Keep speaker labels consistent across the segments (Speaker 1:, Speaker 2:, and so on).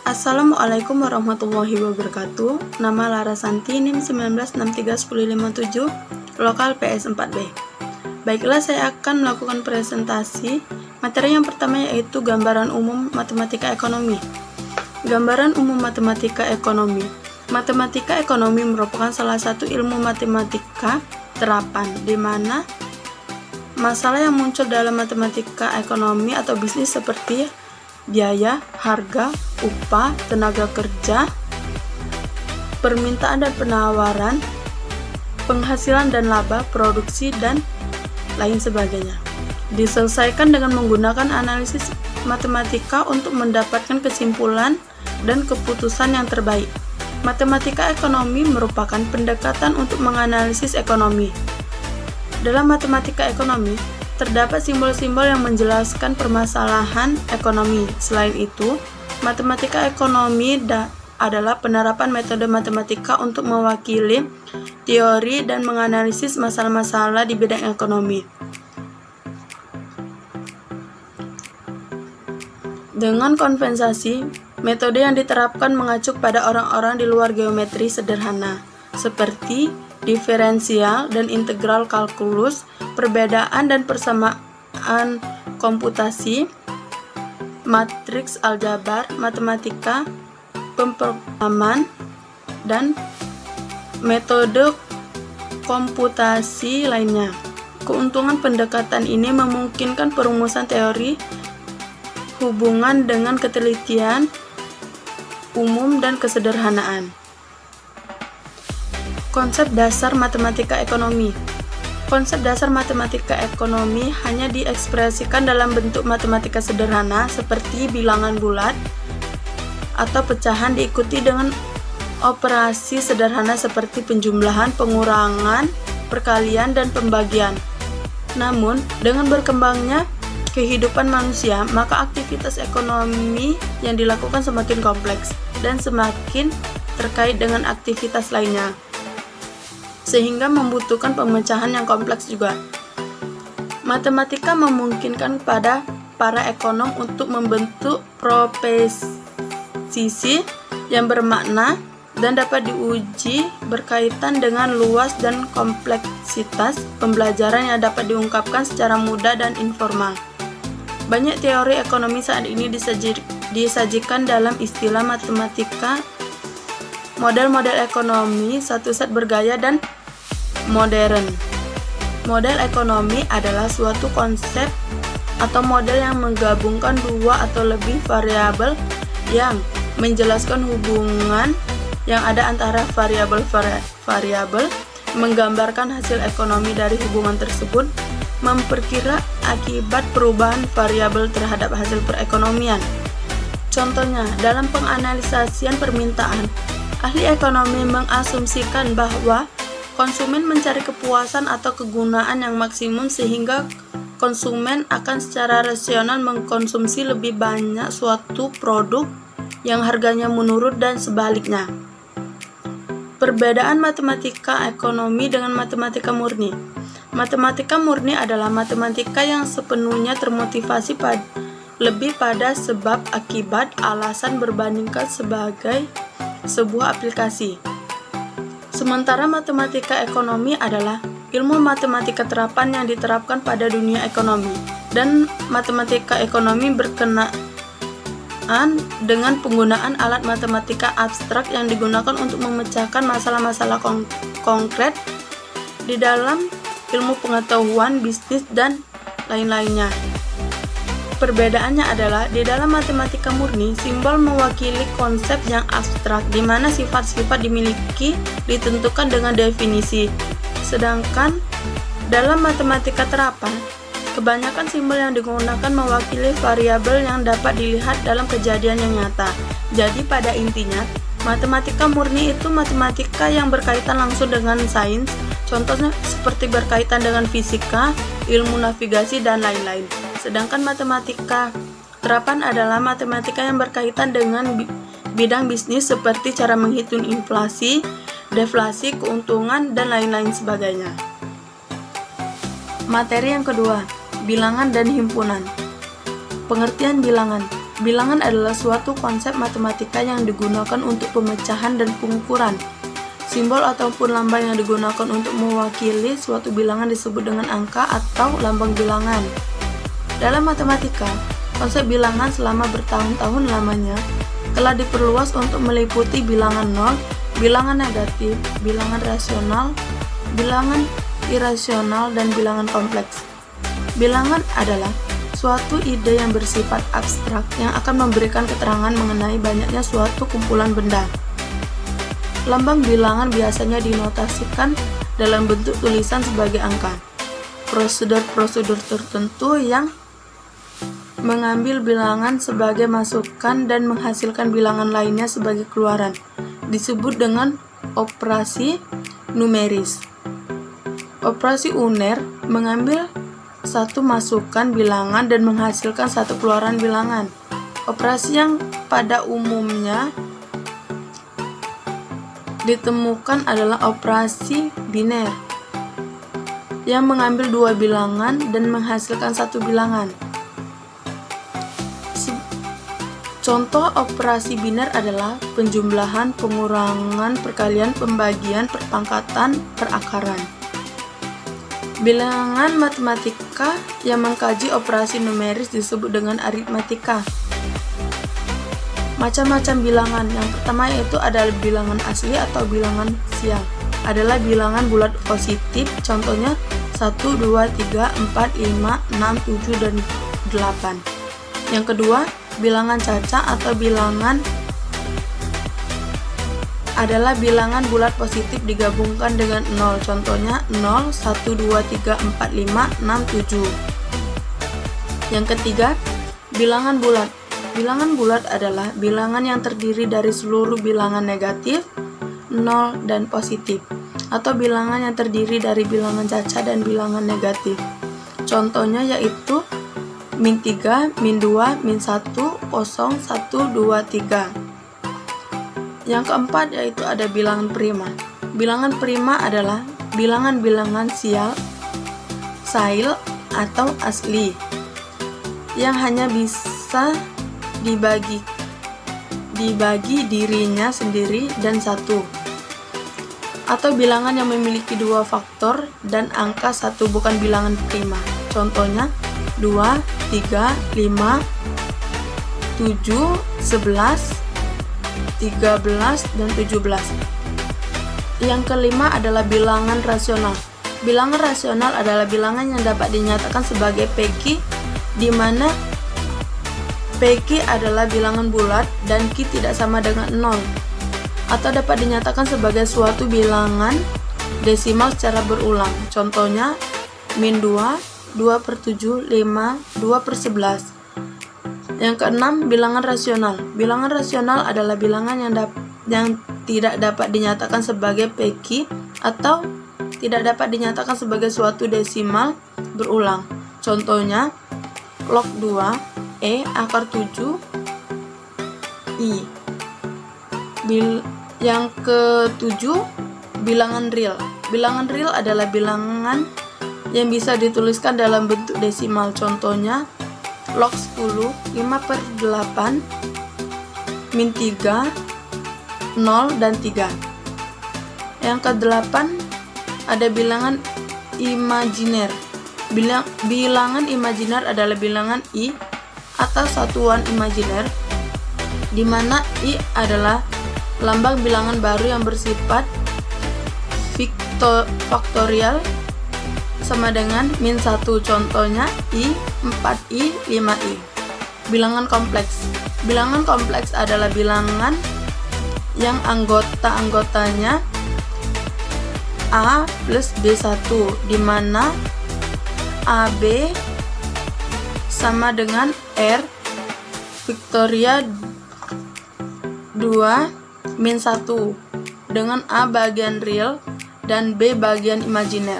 Speaker 1: Assalamualaikum warahmatullahi wabarakatuh. Nama Lara Santi, NIM 19631057, lokal PS4B. Baiklah, saya akan melakukan presentasi. Materi yang pertama yaitu gambaran umum matematika ekonomi. Gambaran umum matematika ekonomi. Matematika ekonomi merupakan salah satu ilmu matematika terapan, di mana masalah yang muncul dalam matematika ekonomi atau bisnis seperti biaya, harga, upah, tenaga kerja, permintaan dan penawaran, penghasilan dan laba, produksi, dan lain sebagainya, diselesaikan dengan menggunakan analisis matematika untuk mendapatkan kesimpulan dan keputusan yang terbaik. Matematika ekonomi merupakan pendekatan untuk menganalisis ekonomi. Dalam matematika ekonomi, terdapat simbol-simbol yang menjelaskan permasalahan ekonomi. Selain itu, matematika ekonomi adalah penerapan metode matematika untuk mewakili teori dan menganalisis masalah-masalah di bidang ekonomi. Dengan kompensasi, metode yang diterapkan mengacu pada orang-orang di luar geometri sederhana, seperti diferensial dan integral kalkulus, perbedaan dan persamaan komputasi, matriks aljabar, matematika pemrograman, dan metode komputasi lainnya. Keuntungan pendekatan ini memungkinkan perumusan teori hubungan dengan ketelitian umum dan kesederhanaan. Konsep dasar matematika ekonomi. Konsep dasar matematika ekonomi hanya diekspresikan dalam bentuk matematika sederhana seperti bilangan bulat atau pecahan, diikuti dengan operasi sederhana seperti penjumlahan, pengurangan, perkalian, dan pembagian. Namun, dengan berkembangnya kehidupan manusia, maka aktivitas ekonomi yang dilakukan semakin kompleks dan semakin terkait dengan aktivitas lainnya, sehingga membutuhkan pemecahan yang kompleks juga. Matematika memungkinkan pada para ekonom untuk membentuk proposisi yang bermakna dan dapat diuji berkaitan dengan luas dan kompleksitas pembelajaran yang dapat diungkapkan secara mudah dan informal. Banyak teori ekonomi saat ini disajikan dalam istilah matematika. Model-model ekonomi satu set bergaya dan modern. Model ekonomi adalah suatu konsep atau model yang menggabungkan dua atau lebih variabel yang menjelaskan hubungan yang ada antara variabel, menggambarkan hasil ekonomi dari hubungan tersebut, memperkira akibat perubahan variabel terhadap hasil perekonomian. Contohnya, dalam penganalisasian permintaan, ahli ekonomi mengasumsikan bahwa konsumen mencari kepuasan atau kegunaan yang maksimum sehingga konsumen akan secara rasional mengkonsumsi lebih banyak suatu produk yang harganya menurun dan sebaliknya. Perbedaan matematika ekonomi dengan matematika murni. Matematika murni adalah matematika yang sepenuhnya termotivasi lebih pada sebab akibat alasan berbandingkan sebagai sebuah aplikasi. Sementara matematika ekonomi adalah ilmu matematika terapan yang diterapkan pada dunia ekonomi, dan matematika ekonomi berkenaan dengan penggunaan alat matematika abstrak yang digunakan untuk memecahkan masalah-masalah konkret di dalam ilmu pengetahuan, bisnis, dan lain-lainnya. Perbedaannya adalah, di dalam matematika murni, simbol mewakili konsep yang abstrak, di mana sifat-sifat dimiliki ditentukan dengan definisi. Sedangkan dalam matematika terapan, kebanyakan simbol yang digunakan mewakili variabel yang dapat dilihat dalam kejadian yang nyata. Jadi pada intinya, matematika murni itu matematika yang berkaitan langsung dengan sains, contohnya seperti berkaitan dengan fisika, ilmu navigasi, dan lain-lain. Sedangkan matematika terapan adalah matematika yang berkaitan dengan bidang bisnis seperti cara menghitung inflasi, deflasi, keuntungan, dan lain-lain sebagainya. Materi yang kedua, bilangan dan himpunan. Pengertian bilangan. Bilangan adalah suatu konsep matematika yang digunakan untuk pemecahan dan pengukuran. Simbol ataupun lambang yang digunakan untuk mewakili suatu bilangan disebut dengan angka atau lambang bilangan. Dalam matematika, konsep bilangan selama bertahun-tahun lamanya telah diperluas untuk meliputi bilangan nol, bilangan negatif, bilangan rasional, bilangan irasional, dan bilangan kompleks. Bilangan adalah suatu ide yang bersifat abstrak yang akan memberikan keterangan mengenai banyaknya suatu kumpulan benda. Lambang bilangan biasanya dinotasikan dalam bentuk tulisan sebagai angka. Prosedur-prosedur tertentu yang mengambil bilangan sebagai masukan dan menghasilkan bilangan lainnya sebagai keluaran disebut dengan operasi numeris. Operasi UNER mengambil satu masukan bilangan dan menghasilkan satu keluaran bilangan. Operasi yang pada umumnya ditemukan adalah operasi biner yang mengambil dua bilangan dan menghasilkan satu bilangan. Contoh operasi biner adalah penjumlahan, pengurangan, perkalian, pembagian, perpangkatan, perakaran. Bilangan matematika yang mengkaji operasi numeris disebut dengan aritmatika. Macam-macam bilangan. Yang pertama yaitu adalah bilangan asli atau bilangan sial. Adalah bilangan bulat positif, contohnya 1, 2, 3, 4, 5, 6, 7, dan 8. Yang kedua, bilangan caca atau bilangan adalah bilangan bulat positif digabungkan dengan 0, contohnya 0, 1, 2, 3, 4, 5, 6, 7. Yang ketiga, bilangan bulat. Bilangan bulat adalah bilangan yang terdiri dari seluruh bilangan negatif, 0, dan positif, atau bilangan yang terdiri dari bilangan caca dan bilangan negatif. Contohnya yaitu min 3, min 2, min 1, 0, 1, 2, 3. Yang keempat yaitu ada bilangan prima. Bilangan prima adalah bilangan-bilangan sail atau asli yang hanya bisa dibagi dirinya sendiri dan satu, atau bilangan yang memiliki dua faktor dan angka satu bukan bilangan prima. Contohnya 2, 3, 5, 7, 11, 13, dan 17. Yang kelima adalah bilangan rasional. Bilangan rasional adalah bilangan yang dapat dinyatakan sebagai PQ, di mana PQ adalah bilangan bulat dan Q tidak sama dengan 0, atau dapat dinyatakan sebagai suatu bilangan desimal secara berulang. Contohnya min 2, 2/7, 5, 2/11. Yang keenam, bilangan rasional. Bilangan rasional adalah bilangan yang tidak dapat dinyatakan sebagai PQ atau tidak dapat dinyatakan sebagai suatu desimal berulang. Contohnya log 2 akar 7 I. Yang ketujuh, bilangan real. Bilangan real adalah bilangan yang bisa dituliskan dalam bentuk desimal. Contohnya log 10, 5/8, min 3, 0, dan 3. Yang ke-8 ada bilangan imajiner. Bilangan imajiner adalah bilangan I atau satuan imajiner, di mana I adalah lambang bilangan baru yang bersifat faktorial sama dengan min 1, contohnya I, 4I, 5I. Bilangan kompleks. Bilangan kompleks adalah bilangan yang anggota-anggotanya A plus B1, di mana AB sama dengan R Victoria 2 min 1 dengan A bagian real dan B bagian imajiner.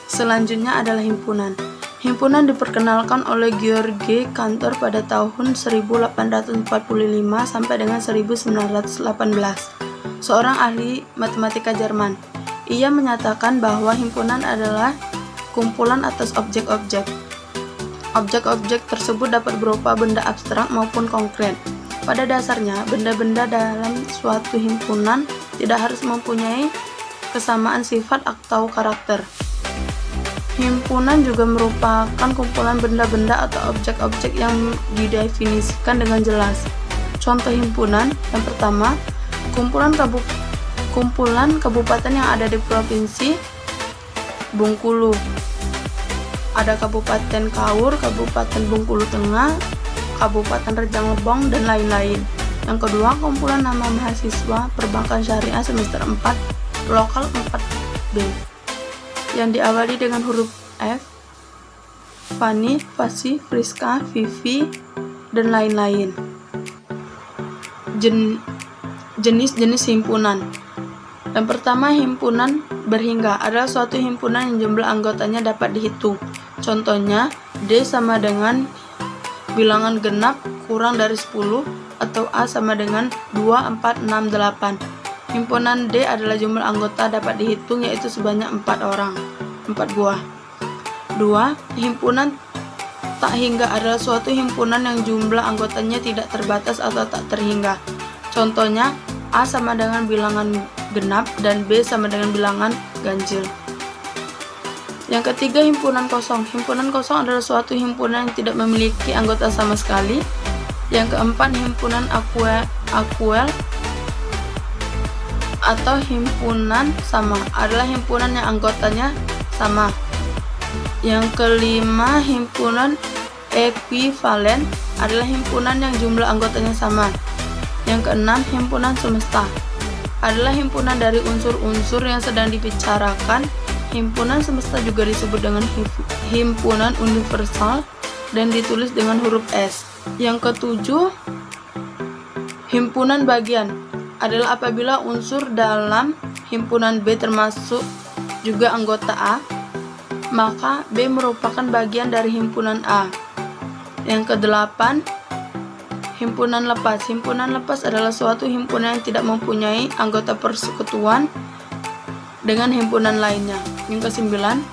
Speaker 1: Selanjutnya adalah himpunan. Himpunan diperkenalkan oleh George Cantor pada tahun 1845 sampai dengan 1918, seorang ahli matematika Jerman. Ia menyatakan bahwa himpunan adalah kumpulan atas objek-objek. Objek-objek tersebut dapat berupa benda abstrak maupun konkret. Pada dasarnya, benda-benda dalam suatu himpunan tidak harus mempunyai kesamaan sifat atau karakter. Himpunan juga merupakan kumpulan benda-benda atau objek-objek yang didefinisikan dengan jelas. Contoh himpunan yang pertama, kumpulan kabupaten yang ada di Provinsi Bengkulu. Ada Kabupaten Kaur, Kabupaten Bengkulu Tengah, Kabupaten Rejang Lebong, dan lain-lain. Yang kedua, kumpulan nama mahasiswa perbankan syariah semester 4, lokal 4B, yang diawali dengan huruf F, Fani, Fasi, Friska, Vivi, dan lain-lain. Jenis-jenis himpunan. Yang pertama, himpunan berhingga adalah suatu himpunan yang jumlah anggotanya dapat dihitung. Contohnya, D sama dengan bilangan genap kurang dari 10 atau A sama dengan 2, 4, 6, 8. Himpunan D adalah jumlah anggota dapat dihitung yaitu sebanyak 4 orang, 4 buah. 2. Himpunan tak hingga adalah suatu himpunan yang jumlah anggotanya tidak terbatas atau tak terhingga. Contohnya, A sama dengan bilangan genap dan B sama dengan bilangan ganjil. Yang ketiga, himpunan kosong. Himpunan kosong adalah suatu himpunan yang tidak memiliki anggota sama sekali. Yang keempat, himpunan akuel atau himpunan sama adalah himpunan yang anggotanya sama. Yang kelima, himpunan ekuivalen adalah himpunan yang jumlah anggotanya sama. Yang keenam, himpunan semesta adalah himpunan dari unsur-unsur yang sedang dibicarakan. Himpunan semesta juga disebut dengan himpunan universal dan ditulis dengan huruf S. Yang ketujuh, himpunan bagian adalah apabila unsur dalam himpunan B termasuk juga anggota A, maka B merupakan bagian dari himpunan A. Yang kedelapan, himpunan lepas. Himpunan lepas adalah suatu himpunan yang tidak mempunyai anggota persekutuan dengan himpunan lainnya. Yang kesembilan,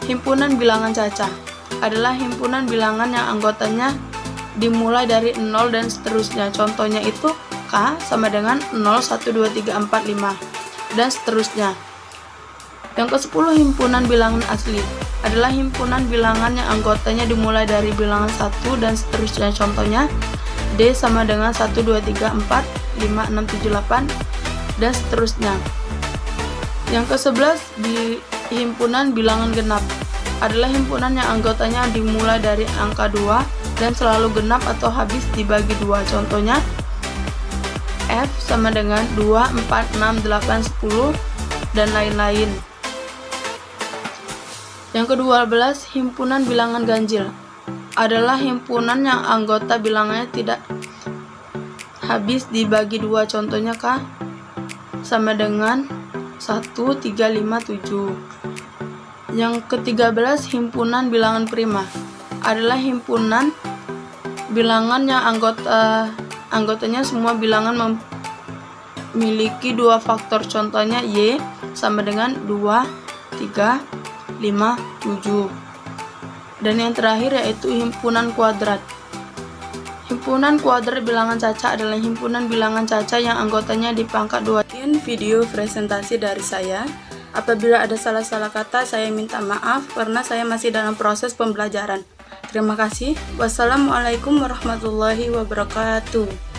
Speaker 1: himpunan bilangan cacah adalah himpunan bilangan yang anggotanya dimulai dari 0 dan seterusnya. Contohnya itu K sama dengan 0, 1, 2, 3, 4, 5 dan seterusnya. Yang ke-10, himpunan bilangan asli adalah himpunan bilangan yang anggotanya dimulai dari bilangan 1 dan seterusnya. Contohnya D sama dengan 1, 2, 3, 4, 5, 6, 7, 8 dan seterusnya. Yang ke-11, himpunan bilangan genap adalah himpunan yang anggotanya dimulai dari angka 2 dan selalu genap atau habis dibagi 2. Contohnya F sama dengan 2, 4, 6, 8, 10 dan lain-lain. Yang ke-12, himpunan bilangan ganjil adalah himpunan yang anggota bilangannya tidak habis dibagi 2. Contohnya K sama dengan 1, 3, 5, 7. Yang ke-13, himpunan bilangan prima adalah himpunan bilangan yang anggotanya semua bilangan memiliki 2 faktor. Contohnya Y sama dengan 2, 3, 5, 7. Dan yang terakhir yaitu himpunan kuadrat. Himpunan kuadrat bilangan caca adalah himpunan bilangan caca yang anggotanya di pangkat 2. Sekian video presentasi dari saya. Apabila ada salah-salah kata, saya minta maaf karena saya masih dalam proses pembelajaran. Terima kasih. Wassalamualaikum warahmatullahi wabarakatuh.